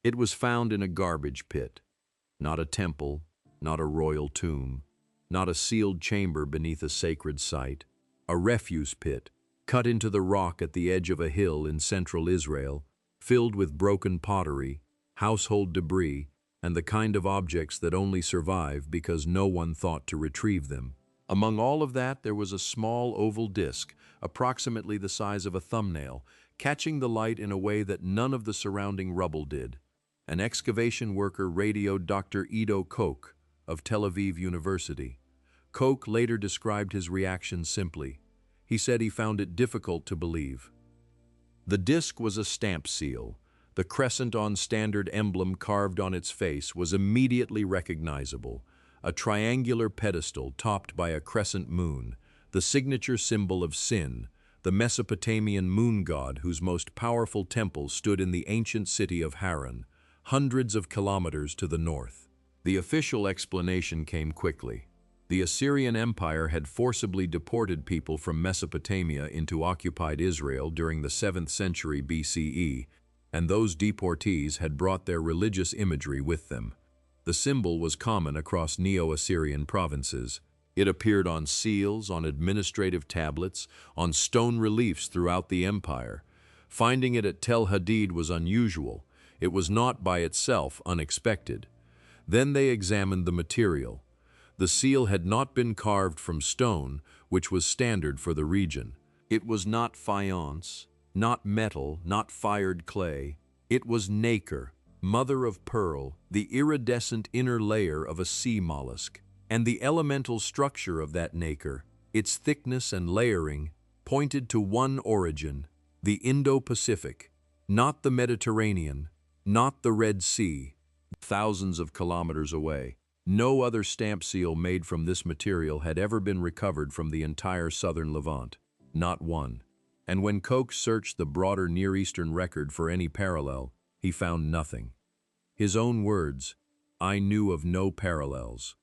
It was found in a garbage pit, not a temple, not a royal tomb, not a sealed chamber beneath a sacred site, a refuse pit, cut into the rock at the edge of a hill in central Israel, filled with broken pottery, household debris, and the kind of objects that only survive because no one thought to retrieve them. Among all of that, there was a small oval disc, approximately the size of a thumbnail, catching the light in a way that none of the surrounding rubble did. An excavation worker radioed Dr. Koch of Tel Aviv University. Koch later described his reaction simply. He said he found it difficult to believe. The disc was a stamp seal. The crescent-on-standard emblem carved on its face was immediately recognizable, a triangular pedestal topped by a crescent moon, the signature symbol of Sin, the Mesopotamian moon god whose most powerful temple stood in the ancient city of Harran, hundreds of kilometers to the north. The official explanation came quickly. The Assyrian Empire had forcibly deported people from Mesopotamia into occupied Israel during the 7th century BCE, and those deportees had brought their religious imagery with them. The symbol was common across Neo-Assyrian provinces. It appeared on seals, on administrative tablets, on stone reliefs throughout the empire. Finding it at Tel Hadid was unusual. It was not by itself unexpected. Then they examined the material. The seal had not been carved from stone, which was standard for the region. It was not faience, not metal, not fired clay. It was nacre, mother of pearl, the iridescent inner layer of a sea mollusk. And the elemental structure of that nacre, its thickness and layering, pointed to one origin, the Indo-Pacific, not the Mediterranean, not the Red Sea, thousands of kilometers away. No other stamp seal made from this material had ever been recovered from the entire southern Levant, not one. And when Koch searched the broader Near Eastern record for any parallel, he found nothing. His own words, "I knew of no parallels."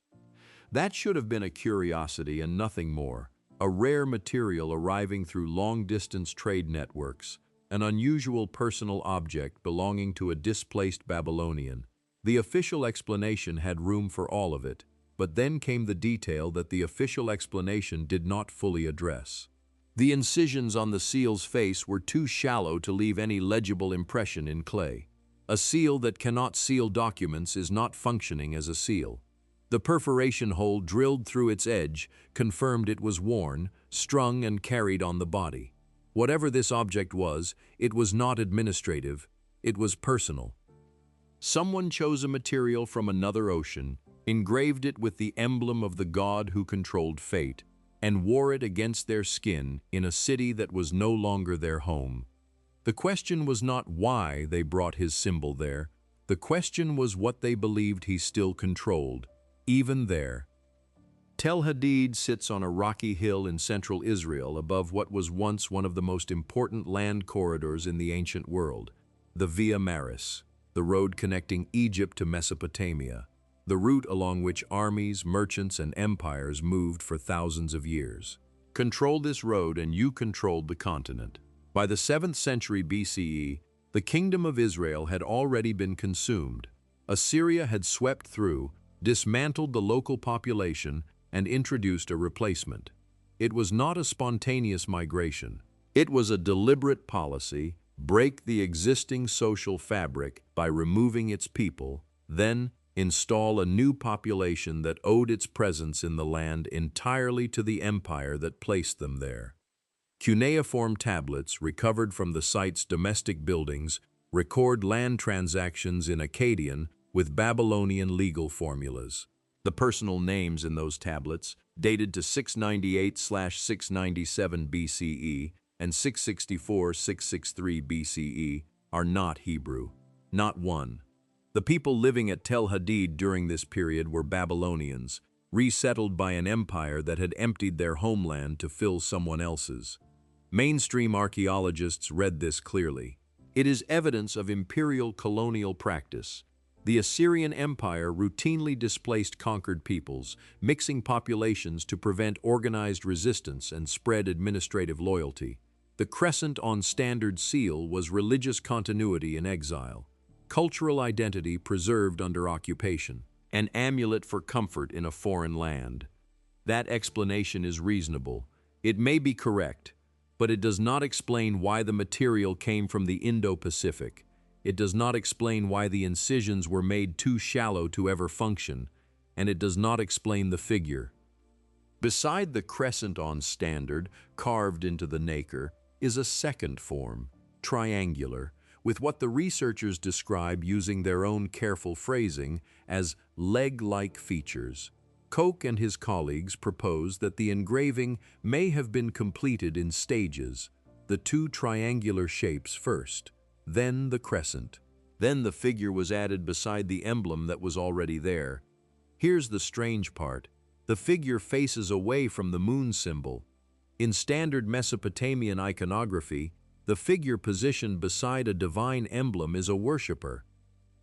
That should have been a curiosity and nothing more, a rare material arriving through long-distance trade networks, an unusual personal object belonging to a displaced Babylonian. The official explanation had room for all of it, but then came the detail that the official explanation did not fully address. The incisions on the seal's face were too shallow to leave any legible impression in clay. A seal that cannot seal documents is not functioning as a seal. The perforation hole drilled through its edge confirmed it was worn, strung, and carried on the body. Whatever this object was, it was not administrative, it was personal. Someone chose a material from another ocean, engraved it with the emblem of the god who controlled fate, and wore it against their skin in a city that was no longer their home. The question was not why they brought his symbol there. The question was what they believed he still controlled, even there. Tel Hadid sits on a rocky hill in central Israel above what was once one of the most important land corridors in the ancient world, the Via Maris, the road connecting Egypt to Mesopotamia, the route along which armies, merchants, and empires moved for thousands of years. Control this road and you controlled the continent. By the 7th century BCE, the kingdom of Israel had already been consumed. Assyria had swept through, dismantled the local population, and introduced a replacement. It was not a spontaneous migration. It was a deliberate policy: break the existing social fabric by removing its people, then install a new population that owed its presence in the land entirely to the empire that placed them there. Cuneiform tablets recovered from the site's domestic buildings record land transactions in Akkadian with Babylonian legal formulas. The personal names in those tablets, dated to 698/697 BCE and 664/663 BCE, are not Hebrew. Not one. The people living at Tel Hadid during this period were Babylonians, resettled by an empire that had emptied their homeland to fill someone else's. Mainstream archaeologists read this clearly. It is evidence of imperial colonial practice. The Assyrian Empire routinely displaced conquered peoples, mixing populations to prevent organized resistance and spread administrative loyalty. The crescent-on-standard seal was religious continuity in exile. cultural identity preserved under occupation, an amulet for comfort in a foreign land. That explanation is reasonable. It may be correct, but it does not explain why the material came from the Indo-Pacific. It does not explain why the incisions were made too shallow to ever function, and it does not explain the figure. Beside the crescent-on-standard carved into the nacre is a second form, triangular, with what the researchers describe using their own careful phrasing as leg-like features. Koch and his colleagues propose that the engraving may have been completed in stages, the two triangular shapes first, then the crescent. Then the figure was added beside the emblem that was already there. Here's the strange part. The figure faces away from the moon symbol. In standard Mesopotamian iconography, the figure positioned beside a divine emblem is a worshipper.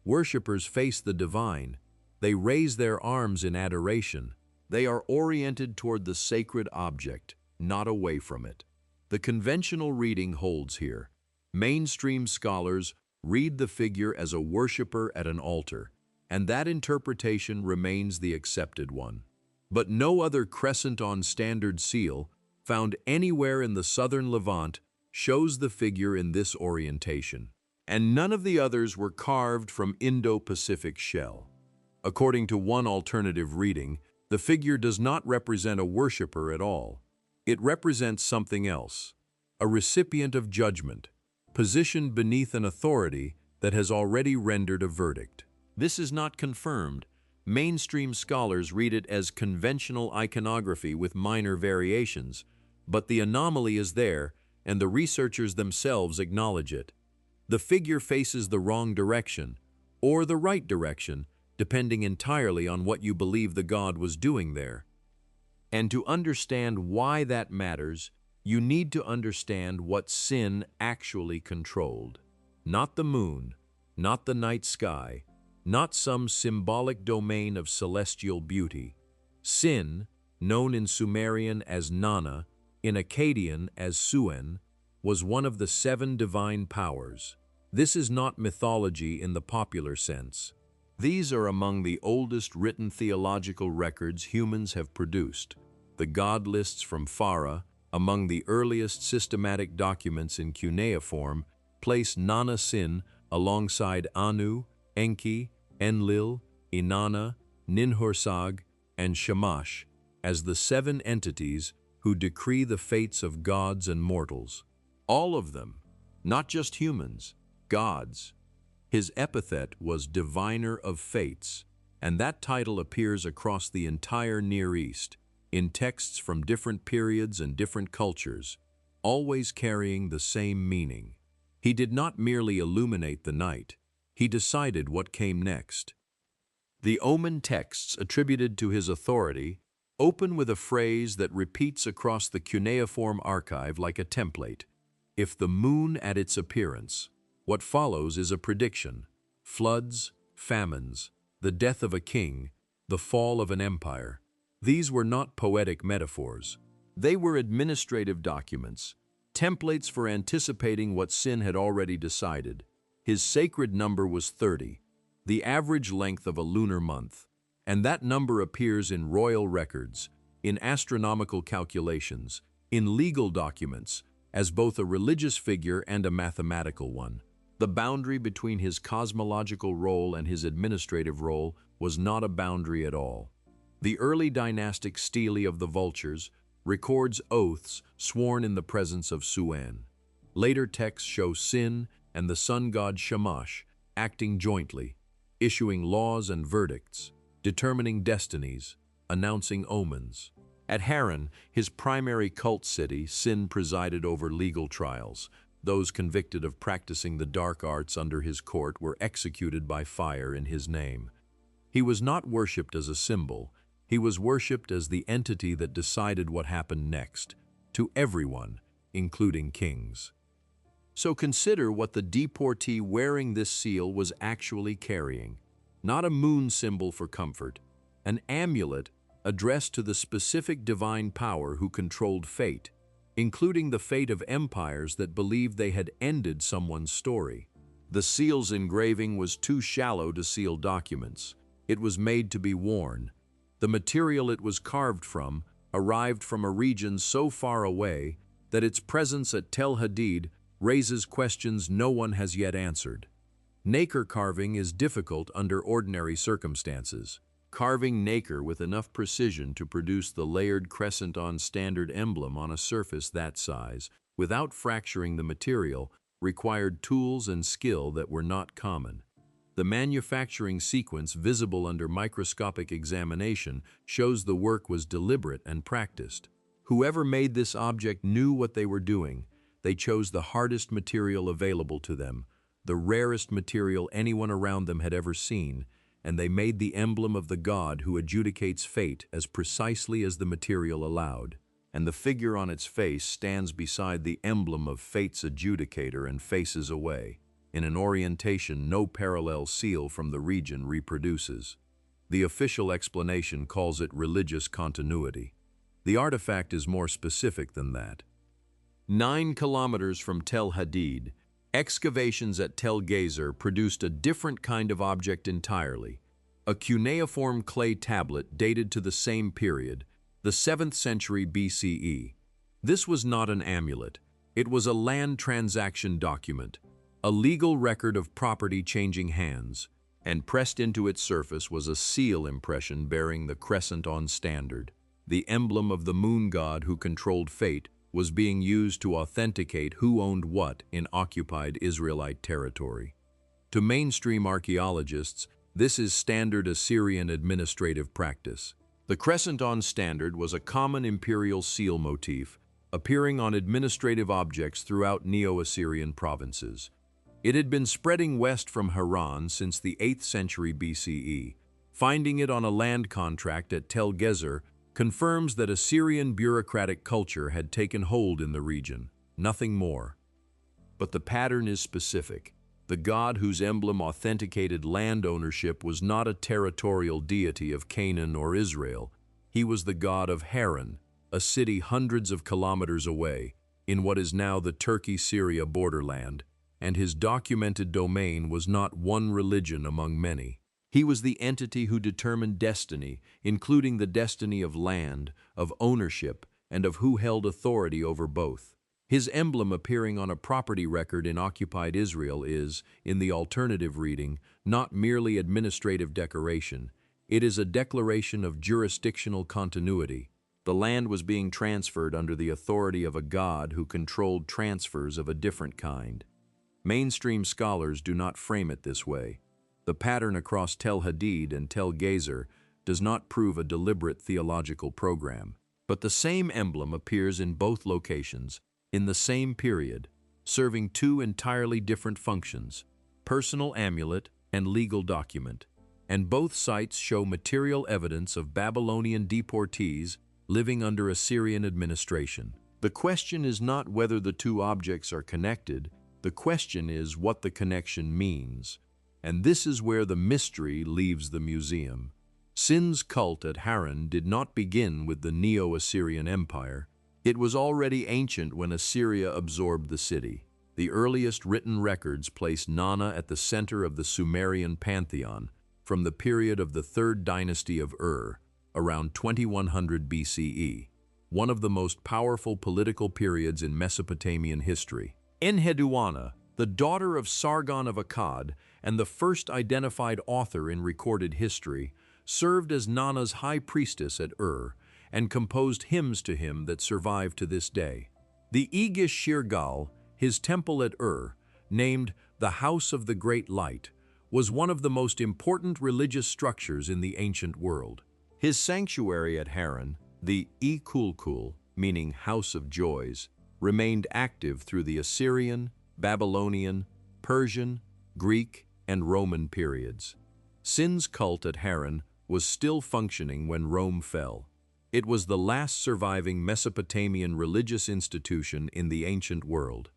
Worshippers face the divine. They raise their arms in adoration. They are oriented toward the sacred object, not away from it. The conventional reading holds here. Mainstream scholars read the figure as a worshipper at an altar, and that interpretation remains the accepted one. But no other crescent-on-standard seal found anywhere in the southern Levant shows the figure in this orientation, and none of the others were carved from Indo-Pacific shell. According to one alternative reading, the figure does not represent a worshipper at all. It represents something else, a recipient of judgment, positioned beneath an authority that has already rendered a verdict. This is not confirmed. Mainstream scholars read it as conventional iconography with minor variations, but the anomaly is there, and the researchers themselves acknowledge it. The figure faces the wrong direction, or the right direction, depending entirely on what you believe the god was doing there. And to understand why that matters, you need to understand what sin actually controlled. Not the moon, not the night sky, not some symbolic domain of celestial beauty. Sin, known in Sumerian as Nana, in Akkadian as Suen, was one of the 7 divine powers. This is not mythology in the popular sense. These are among the oldest written theological records humans have produced. The god lists from Phara, among the earliest systematic documents in cuneiform, place Nana Sin alongside Anu, Enki, Enlil, Inanna, Ninhursag, and Shamash as the 7 entities who decree the fates of gods and mortals. All of them, not just humans, gods. His epithet was Diviner of Fates, and that title appears across the entire Near East, in texts from different periods and different cultures, always carrying the same meaning. He did not merely illuminate the night, he decided what came next. The omen texts attributed to his authority open with a phrase that repeats across the cuneiform archive like a template. If the moon at its appearance, what follows is a prediction: floods, famines, the death of a king, the fall of an empire. These were not poetic metaphors. They were administrative documents, templates for anticipating what sin had already decided. His sacred number was 30, the average length of a lunar month, and that number appears in royal records, in astronomical calculations, in legal documents, as both a religious figure and a mathematical one. The boundary between his cosmological role and his administrative role was not a boundary at all. The early dynastic stele of the vultures records oaths sworn in the presence of Suen. Later texts show Sin and the sun god Shamash acting jointly, issuing laws and verdicts, determining destinies, announcing omens. At Harran, his primary cult city, Sin presided over legal trials. Those convicted of practicing the dark arts under his court were executed by fire in his name. He was not worshipped as a symbol. He was worshipped as the entity that decided what happened next, to everyone, including kings. So consider what the deportee wearing this seal was actually carrying. Not a moon symbol for comfort, an amulet addressed to the specific divine power who controlled fate, including the fate of empires that believed they had ended someone's story. The seal's engraving was too shallow to seal documents. It was made to be worn. The material it was carved from arrived from a region so far away that its presence at Tel Hadid raises questions no one has yet answered. Nacre carving is difficult under ordinary circumstances. Carving nacre with enough precision to produce the layered crescent-on-standard emblem on a surface that size, without fracturing the material, required tools and skill that were not common. The manufacturing sequence visible under microscopic examination shows the work was deliberate and practiced. Whoever made this object knew what they were doing. They chose the hardest material available to them, the rarest material anyone around them had ever seen, and they made the emblem of the god who adjudicates fate as precisely as the material allowed. And the figure on its face stands beside the emblem of fate's adjudicator and faces away, in an orientation no parallel seal from the region reproduces. The official explanation calls it religious continuity. The artifact is more specific than that. 9 kilometers from Tel Hadid, excavations at Tel Gezer produced a different kind of object entirely, a cuneiform clay tablet dated to the same period, the 7th century BCE. This was not an amulet. It was a land transaction document, a legal record of property changing hands, and pressed into its surface was a seal impression bearing the crescent-on-standard. The emblem of the moon god who controlled fate was being used to authenticate who owned what in occupied Israelite territory. To mainstream archaeologists, this is standard Assyrian administrative practice. The crescent-on-standard was a common imperial seal motif, appearing on administrative objects throughout Neo-Assyrian provinces. It had been spreading west from Harran since the 8th century BCE. Finding it on a land contract at Tel Gezer confirms that Assyrian bureaucratic culture had taken hold in the region, nothing more. But the pattern is specific. The god whose emblem authenticated land ownership was not a territorial deity of Canaan or Israel. He was the god of Harran, a city hundreds of kilometers away, in what is now the Turkey-Syria borderland, and his documented domain was not one religion among many. He was the entity who determined destiny, including the destiny of land, of ownership, and of who held authority over both. His emblem appearing on a property record in occupied Israel is, in the alternative reading, not merely administrative decoration. It is a declaration of jurisdictional continuity. The land was being transferred under the authority of a god who controlled transfers of a different kind. Mainstream scholars do not frame it this way. The pattern across Tel Hadid and Tel Gezer does not prove a deliberate theological program. But the same emblem appears in both locations, in the same period, serving two entirely different functions, personal amulet and legal document, and both sites show material evidence of Babylonian deportees living under Assyrian administration. The question is not whether the two objects are connected, the question is what the connection means. And this is where the mystery leaves the museum. Sin's cult at Harran did not begin with the Neo-Assyrian Empire. It was already ancient when Assyria absorbed the city. The earliest written records place Nana at the center of the Sumerian pantheon from the period of the 3rd dynasty of around 2100 BCE, one of the most powerful political periods in Mesopotamian history. Enheduanna, the daughter of Sargon of Akkad and the first identified author in recorded history, served as Nana's high priestess at and composed hymns to him that survive to this day. The Egish Shirgal, his temple at named the House of the Great Light, was one of the most important religious structures in the ancient world. His sanctuary at Harran, the Kulkul, meaning House of Joys, remained active through the Assyrian, Babylonian, Persian, Greek, and Roman periods. Sin's cult at Harran was still functioning when Rome fell. It was the last surviving Mesopotamian religious institution in the ancient world.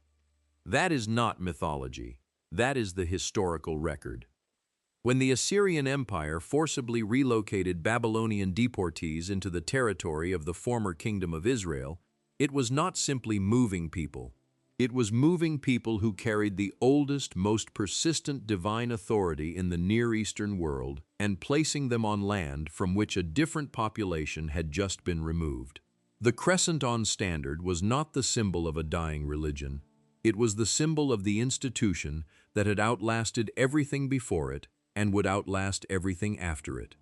That is not mythology. That is the historical record. When the Assyrian Empire forcibly relocated Babylonian deportees into the territory of the former Kingdom of Israel, it was not simply moving people. It was moving people who carried the oldest, most persistent divine authority in the Near Eastern world and placing them on land from which a different population had just been removed. The crescent-on-standard was not the symbol of a dying religion. It was the symbol of the institution that had outlasted everything before it and would outlast everything after it.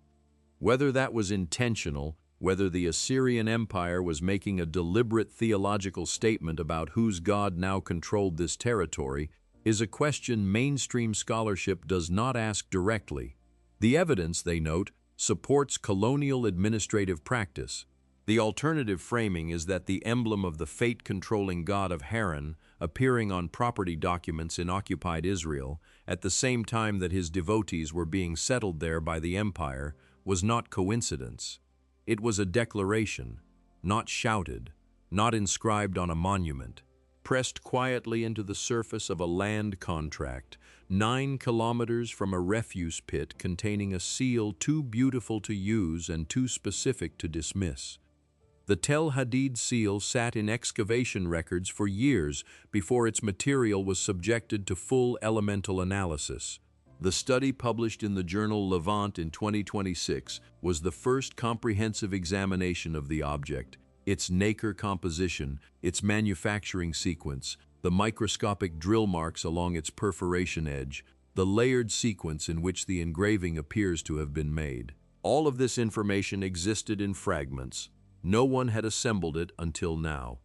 Whether that was intentional, whether the Assyrian Empire was making a deliberate theological statement about whose god now controlled this territory, is a question mainstream scholarship does not ask directly. The evidence, they note, supports colonial administrative practice. The alternative framing is that the emblem of the fate-controlling god of Harran, appearing on property documents in occupied Israel, at the same time that his devotees were being settled there by the empire, was not coincidence. It was a declaration, not shouted, not inscribed on a monument, pressed quietly into the surface of a land contract, 9 kilometers from a refuse pit containing a seal too beautiful to use and too specific to dismiss. The Tel Hadid seal sat in excavation records for years before its material was subjected to full elemental analysis. The study published in the journal Levant in 2026 was the first comprehensive examination of the object, its nacre composition, its manufacturing sequence, the microscopic drill marks along its perforation edge, the layered sequence in which the engraving appears to have been made. All of this information existed in fragments. No one had assembled it until now.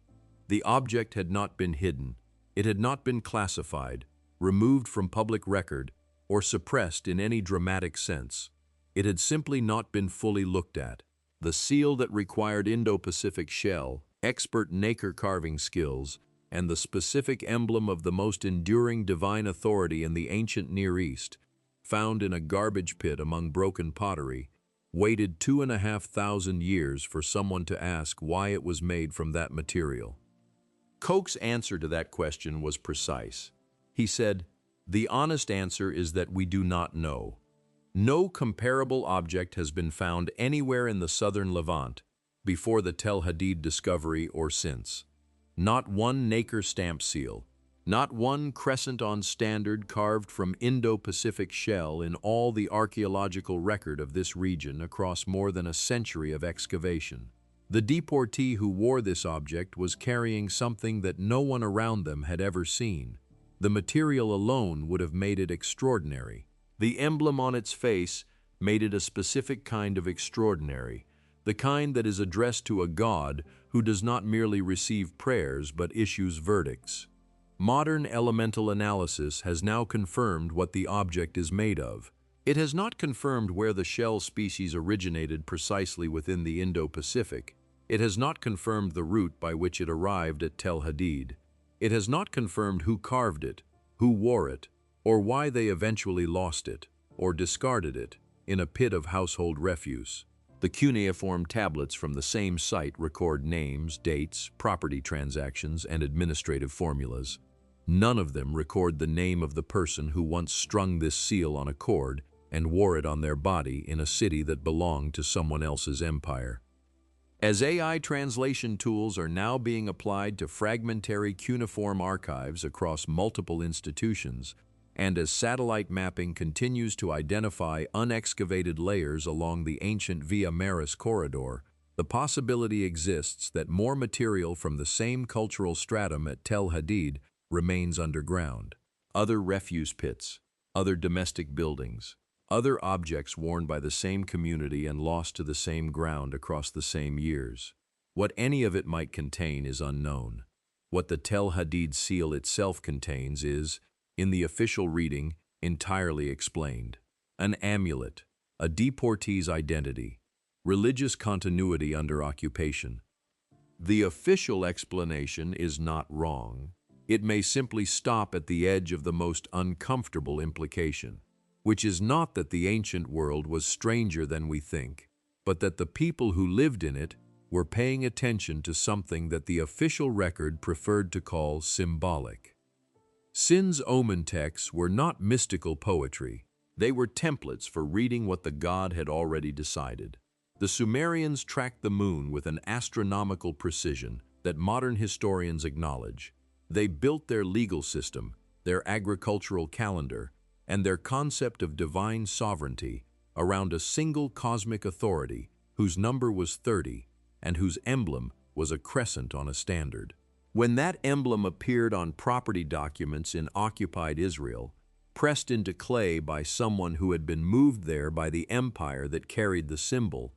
The object had not been hidden. It had not been classified, removed from public record, or suppressed in any dramatic sense. It had simply not been fully looked at. The seal that required Indo-Pacific shell, expert nacre carving skills, and the specific emblem of the most enduring divine authority in the ancient Near East, found in a garbage pit among broken pottery, waited 2,500 years for someone to ask why it was made from that material. Koch's answer to that question was precise. He said, "The honest answer is that we do not know. No comparable object has been found anywhere in the southern Levant, before the Tel Hadid discovery or since. Not one nacre stamp seal, not one crescent-on-standard carved from Indo-Pacific shell in all the archaeological record of this region across more than a century of excavation. The deportee who wore this object was carrying something that no one around them had ever seen. The material alone would have made it extraordinary. The emblem on its face made it a specific kind of extraordinary, the kind that is addressed to a God who does not merely receive prayers but issues verdicts. Modern elemental analysis has now confirmed what the object is made of. It has not confirmed where the shell species originated precisely within the Indo-Pacific. It has not confirmed the route by which it arrived at Tel Hadid. It has not confirmed who carved it, who wore it, or why they eventually lost it, or discarded it, in a pit of household refuse. The cuneiform tablets from the same site record names, dates, property transactions, and administrative formulas. None of them record the name of the person who once strung this seal on a cord and wore it on their body in a city that belonged to someone else's empire. As AI translation tools are now being applied to fragmentary cuneiform archives across multiple institutions, and as satellite mapping continues to identify unexcavated layers along the ancient Via Maris corridor, the possibility exists that more material from the same cultural stratum at Tel Hadid remains underground. Other refuse pits, other domestic buildings, other objects worn by the same community and lost to the same ground across the same years. What any of it might contain is unknown. What the Tel Hadid seal itself contains is, in the official reading, entirely explained. An amulet, a deportee's identity, religious continuity under occupation. The official explanation is not wrong. It may simply stop at the edge of the most uncomfortable implication, which is not that the ancient world was stranger than we think, but that the people who lived in it were paying attention to something that the official record preferred to call symbolic. Sin's omen texts were not mystical poetry. They were templates for reading what the god had already decided. The Sumerians tracked the moon with an astronomical precision that modern historians acknowledge. They built their legal system, their agricultural calendar, and their concept of divine sovereignty around a single cosmic authority whose number was 30 and whose emblem was a crescent on a standard. When that emblem appeared on property documents in occupied Israel, pressed into clay by someone who had been moved there by the empire that carried the symbol,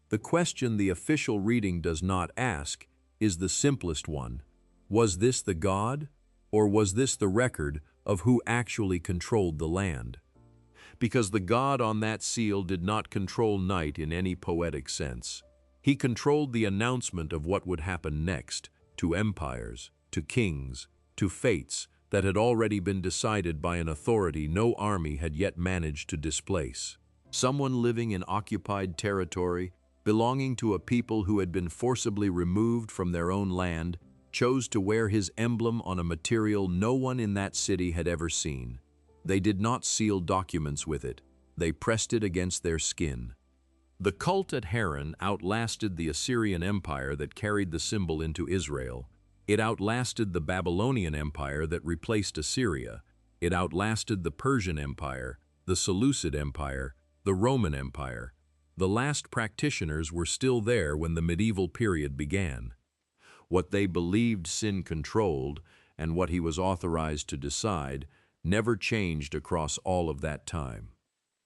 the question the official reading does not ask is the simplest one. Was this the god, or was this the record of who actually controlled the land? Because the god on that seal did not control night in any poetic sense. He controlled the announcement of what would happen next, to empires, to kings, to fates that had already been decided by an authority no army had yet managed to displace. Someone living in occupied territory, belonging to a people who had been forcibly removed from their own land, chose to wear his emblem on a material no one in that city had ever seen. They did not seal documents with it. They pressed it against their skin. The cult at Harran outlasted the Assyrian Empire that carried the symbol into Israel. It outlasted the Babylonian Empire that replaced Assyria. It outlasted the Persian Empire, the Seleucid Empire, the Roman Empire. The last practitioners were still there when the medieval period began. What they believed sin controlled, and what he was authorized to decide, never changed across all of that time.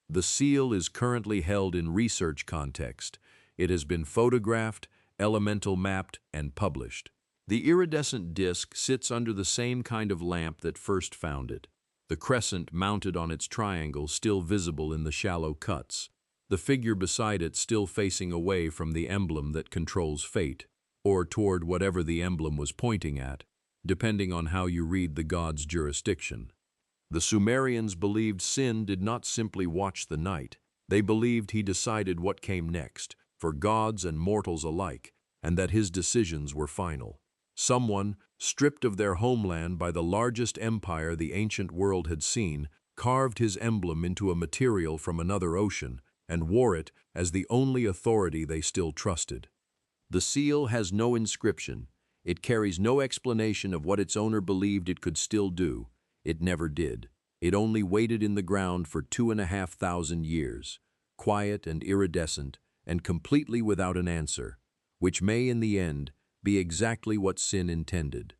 The seal is currently held in research context. It has been photographed, elemental mapped, and published. The iridescent disc sits under the same kind of lamp that first found it. The crescent mounted on its triangle still visible in the shallow cuts. The figure beside it still facing away from the emblem that controls fate, or toward whatever the emblem was pointing at, depending on how you read the god's jurisdiction. The Sumerians believed Sin did not simply watch the night. They believed he decided what came next, for gods and mortals alike, and that his decisions were final. Someone, stripped of their homeland by the largest empire the ancient world had seen, carved his emblem into a material from another ocean and wore it as the only authority they still trusted. The seal has no inscription. It carries no explanation of what its owner believed it could still do. It never did. It only waited in the ground for 2,500 years, quiet and iridescent, and completely without an answer, which may in the end be exactly what Sin intended.